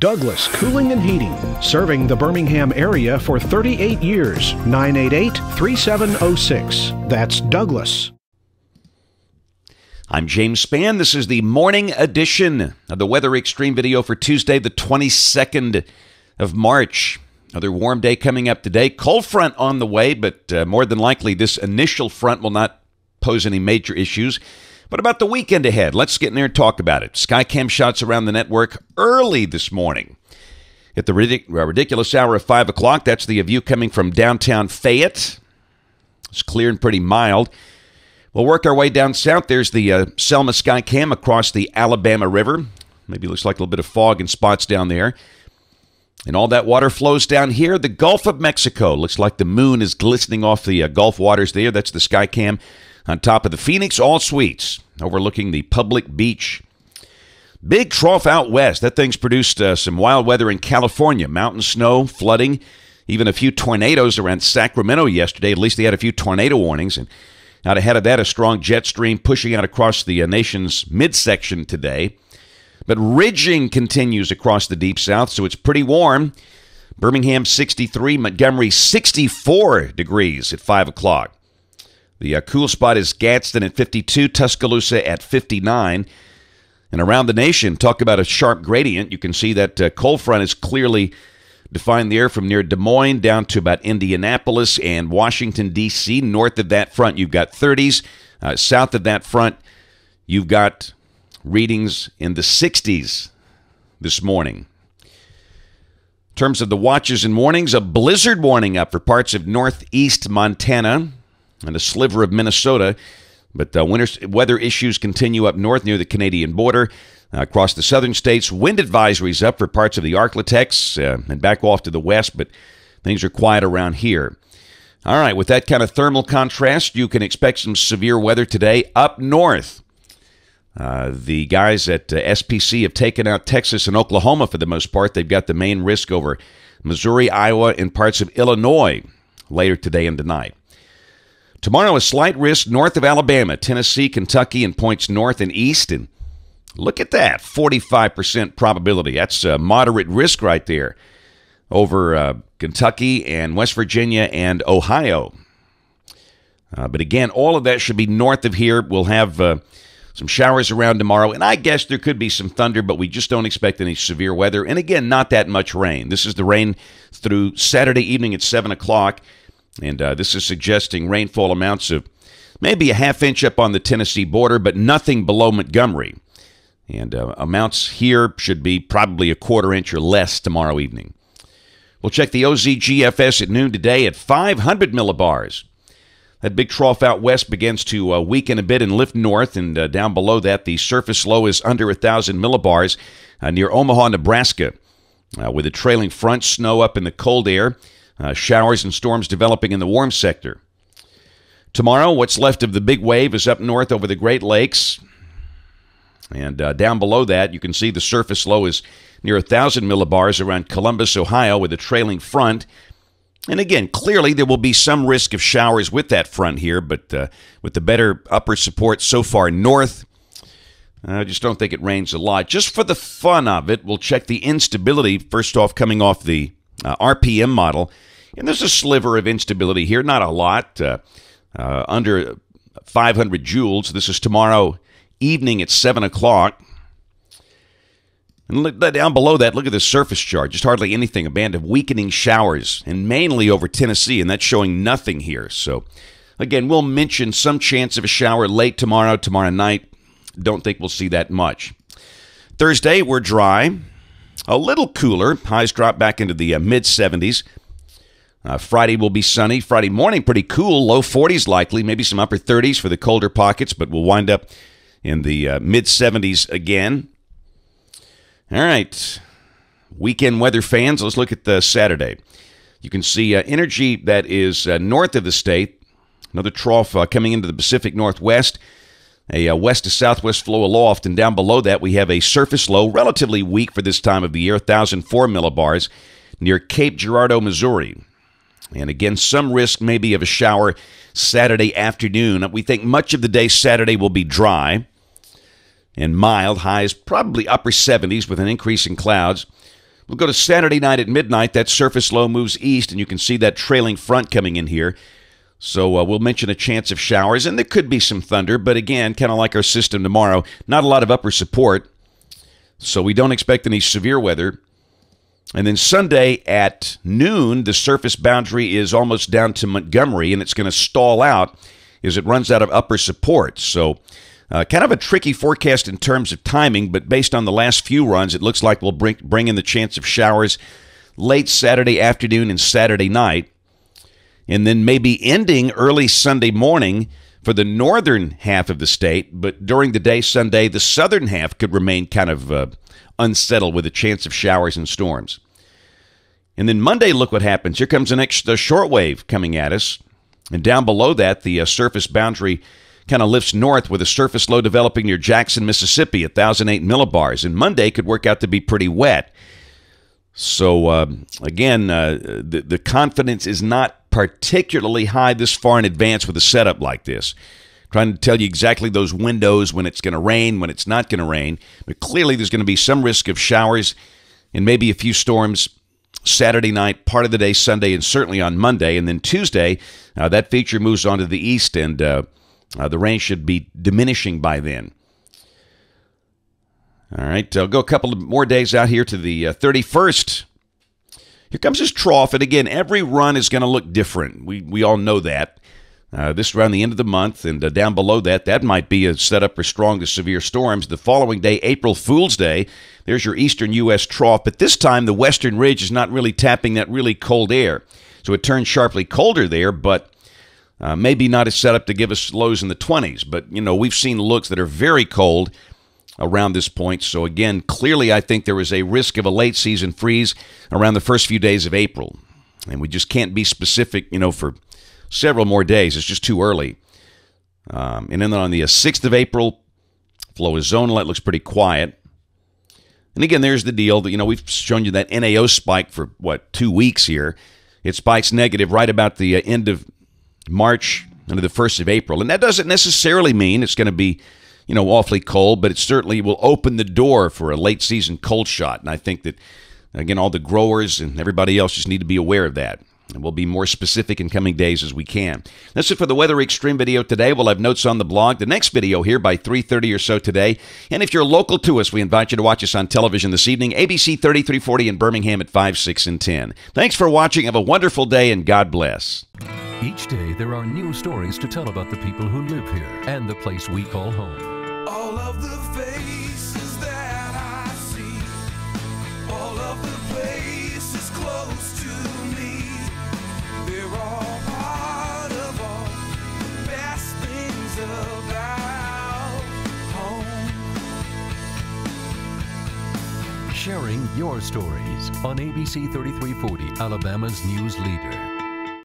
Douglas Cooling and Heating, serving the Birmingham area for 38 years. 988-3706. That's Douglas. I'm James Spann. This is the morning edition of the Weather Xtreme video for Tuesday, the 22nd of March. Another warm day coming up today. Cold front on the way, but more than likely this initial front will not pose any major issues. But about the weekend ahead, let's get in there and talk about it. Skycam shots around the network early this morning. At the ridiculous hour of 5 o'clock, that's the view coming from downtown Fayette. It's clear and pretty mild. We'll work our way down south. There's the Selma Skycam across the Alabama River. Maybe looks like a little bit of fog in spots down there. And all that water flows down here. The Gulf of Mexico. Looks like the moon is glistening off the Gulf waters there. That's the Skycam on top of the Phoenix All Suites, overlooking the public beach. Big trough out west. That thing's produced some wild weather in California. Mountain snow, flooding, even a few tornadoes around Sacramento yesterday. At least they had a few tornado warnings. And out ahead of that, a strong jet stream pushing out across the nation's midsection today. But ridging continues across the deep south, so it's pretty warm. Birmingham 63, Montgomery 64 degrees at 5 o'clock. The cool spot is Gadsden at 52, Tuscaloosa at 59. And around the nation, talk about a sharp gradient. You can see that cold front is clearly defined there from near Des Moines down to about Indianapolis and Washington, D.C. North of that front, you've got 30s. South of that front, you've got readings in the 60s this morning. In terms of the watches and warnings, a blizzard warning up for parts of northeast Montana and a sliver of Minnesota. But winter weather issues continue up north near the Canadian border. Across the southern states, wind advisories up for parts of the Arklatex and back off to the west, but things are quiet around here. All right, with that kind of thermal contrast, you can expect some severe weather today up north. The guys at SPC have taken out Texas and Oklahoma for the most part. They've got the main risk over Missouri, Iowa, and parts of Illinois later today and tonight. Tomorrow, a slight risk north of Alabama, Tennessee, Kentucky, and points north and east. And look at that, 45% probability. That's a moderate risk right there over Kentucky and West Virginia and Ohio. But again, all of that should be north of here. We'll have some showers around tomorrow, and I guess there could be some thunder, but we just don't expect any severe weather. And again, not that much rain. This is the rain through Saturday evening at 7 o'clock, and this is suggesting rainfall amounts of maybe a half inch up on the Tennessee border, but nothing below Montgomery. And amounts here should be probably a quarter inch or less tomorrow evening. We'll check the OZGFS at noon today at 500 millibars. That big trough out west begins to weaken a bit and lift north, and down below that, the surface low is under 1,000 millibars near Omaha, Nebraska, with a trailing front, snow up in the cold air, showers and storms developing in the warm sector. Tomorrow, what's left of the big wave is up north over the Great Lakes, and down below that, you can see the surface low is near 1,000 millibars around Columbus, Ohio, with a trailing front. And again, clearly there will be some risk of showers with that front here, but with the better upper support so far north, I just don't think it rains a lot. Just for the fun of it, we'll check the instability, first off coming off the RPM model. And there's a sliver of instability here, not a lot, under 500 joules. This is tomorrow evening at 7 o'clock. And look down below that, look at the surface chart. Just hardly anything. A band of weakening showers, and mainly over Tennessee, and that's showing nothing here. So, again, we'll mention some chance of a shower late tomorrow night. Don't think we'll see that much. Thursday, we're dry. A little cooler. Highs drop back into the mid-70s. Friday will be sunny. Friday morning, pretty cool. Low 40s likely. Maybe some upper 30s for the colder pockets, but we'll wind up in the mid-70s again. All right, weekend weather fans, let's look at the Saturday. You can see energy that is north of the state, another trough coming into the Pacific Northwest, a west to southwest flow aloft, and down below that we have a surface low, relatively weak for this time of the year, 1,004 millibars, near Cape Girardeau, Missouri. And again, some risk maybe of a shower Saturday afternoon. We think much of the day Saturday will be dry and mild, highs probably upper 70s with an increase in clouds. We'll go to Saturday night at midnight. That surface low moves east, and you can see that trailing front coming in here. So we'll mention a chance of showers, and there could be some thunder, but again, kind of like our system tomorrow, not a lot of upper support, so we don't expect any severe weather. And then Sunday at noon, the surface boundary is almost down to Montgomery, and it's going to stall out as it runs out of upper support. So kind of a tricky forecast in terms of timing, but based on the last few runs, it looks like we'll bring in the chance of showers late Saturday afternoon and Saturday night, and then maybe ending early Sunday morning for the northern half of the state. But during the day Sunday, the southern half could remain kind of unsettled with a chance of showers and storms. And then Monday, look what happens. Here comes the short wave coming at us. And down below that, the surface boundary kind of lifts north with a surface low developing near Jackson, Mississippi, 1,008 millibars. And Monday could work out to be pretty wet. So, again, the confidence is not particularly high this far in advance with a setup like this. Trying to tell you exactly those windows when it's going to rain, when it's not going to rain. But clearly there's going to be some risk of showers and maybe a few storms Saturday night, part of the day Sunday, and certainly on Monday. And then Tuesday, that feature moves on to the east, and the rain should be diminishing by then. All right, I'll go a couple of more days out here to the 31st. Here comes this trough, and again, every run is going to look different. We all know that. This around the end of the month, and down below that, that might be a setup for strong to severe storms. The following day, April Fool's Day, there's your eastern U.S. trough, but this time the western ridge is not really tapping that really cold air. So it turns sharply colder there, but maybe not a setup to give us lows in the 20s. But, you know, we've seen looks that are very cold around this point. So again, clearly I think there is a risk of a late season freeze around the first few days of April. And we just can't be specific, you know, for several more days. It's just too early. And then on the 6th of April, flow is zonal. It looks pretty quiet. And again, there's the deal that, you know, we've shown you that NAO spike for, 2 weeks here. It spikes negative right about the end of March into the 1st of April. And that doesn't necessarily mean it's going to be, you know, awfully cold, but it certainly will open the door for a late season cold shot. And I think that, again, all the growers and everybody else just need to be aware of that. And we'll be more specific in coming days as we can. That's it for the Weather Xtreme video today. We'll have notes on the blog. The next video here by 3:30 or so today. And if you're local to us, we invite you to watch us on television this evening, ABC 3340 in Birmingham at 5, 6, and 10. Thanks for watching. Have a wonderful day, and God bless. Each day, there are new stories to tell about the people who live here and the place we call home. All of the faces that I see, all of the places close to me, they're all part of all the best things about home. Sharing your stories on ABC 3340, Alabama's news leader.